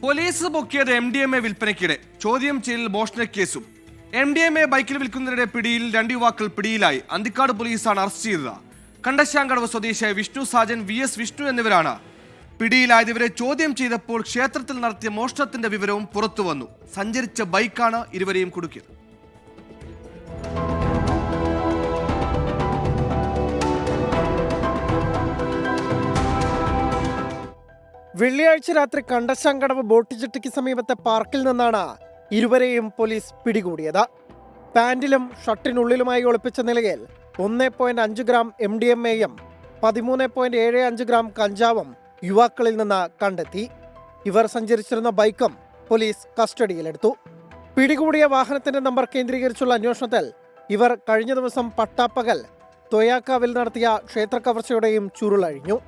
Police പൊക്കിയത് MDMA വിൽപ്പനയ്ക്കിടെ ചോദ്യം ചെയ്യൽ മോഷണ കേസും. MDMA ബൈക്കിൽ വിൽക്കുന്നതിനിടെ പിടിയിൽ 2 യുവാക്കൾ പിടിയിലായി. അന്തിക്കാട് പോലീസാണ് അറസ്റ്റ് ചെയ്തത്. കണ്ടശാങ്കടവ് സ്വദേശിയായ വിഷ്ണു സാജൻ VS വിഷ്ണു എന്നിവരാണ് പിടിയിലായത്. ഇവരെ ചോദ്യം ചെയ്തപ്പോൾ ക്ഷേത്രത്തിൽ നടത്തിയ മോഷണത്തിന്റെ വിവരവും പുറത്തു വന്നു. സഞ്ചരിച്ച ബൈക്കാണ് ഇരുവരെയും കുടുക്കിയത്. വെള്ളിയാഴ്ച രാത്രി കണ്ടശാങ്കടവ് ബോട്ട് ജെട്ടിക്ക് സമീപത്തെ പാർക്കിൽ നിന്നാണ് ഇരുവരെയും പോലീസ് പിടികൂടിയത്. പാന്റിലും ഷർട്ടിനുള്ളിലുമായി ഒളിപ്പിച്ച നിലയിൽ 1.5 ഗ്രാം MDMAയും 13.75 ഗ്രാം കഞ്ചാവും യുവാക്കളിൽ നിന്ന് കണ്ടെത്തി. ഇവർ സഞ്ചരിച്ചിരുന്ന ബൈക്കും പോലീസ് കസ്റ്റഡിയിലെടുത്തു. പിടികൂടിയ വാഹനത്തിന്റെ നമ്പർ കേന്ദ്രീകരിച്ചുള്ള അന്വേഷണത്തിൽ ഇവർ കഴിഞ്ഞ ദിവസം പട്ടാപ്പകൽ തൊയാക്കാവിൽ നടത്തിയ ക്ഷേത്ര കവർച്ചയുടെയും ചുരുളഴിഞ്ഞു.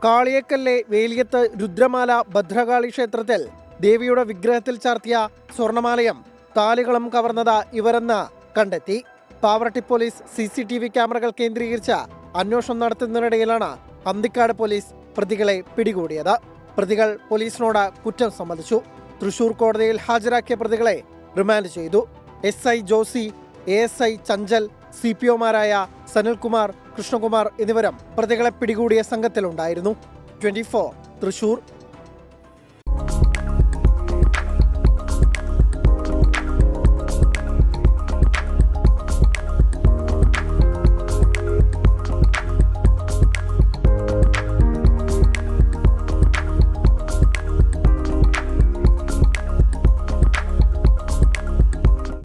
കാളിയേക്കലിലെ വേലിയത്ത് രുദ്രമാല ഭദ്രകാളി ക്ഷേത്രത്തിൽ ദേവിയുടെ വിഗ്രഹത്തിൽ ചാർത്തിയ സ്വർണമാലയും താലികളും കവർന്നത് ഇവരെന്ന് കണ്ടെത്തി. പാവറട്ടി പോലീസ് CCTV ക്യാമറകൾ കേന്ദ്രീകരിച്ച് അന്വേഷണം നടത്തുന്നതിനിടയിലാണ് അന്തിക്കാട് പോലീസ് പ്രതികളെ പിടികൂടിയത്. പ്രതികൾ പോലീസിനോട് കുറ്റം സമ്മതിച്ചു. തൃശൂർ കോടതിയിൽ ഹാജരാക്കിയ പ്രതികളെ റിമാൻഡ് ചെയ്തു. SI ജോസി, ASI ചഞ്ചൽ, CPOമാരായ സനിൽകുമാർ, കൃഷ്ണകുമാർ എന്നിവരും പ്രതികളെ പിടികൂടിയ സംഘത്തിലുണ്ടായിരുന്നു. 24 തൃശൂർ.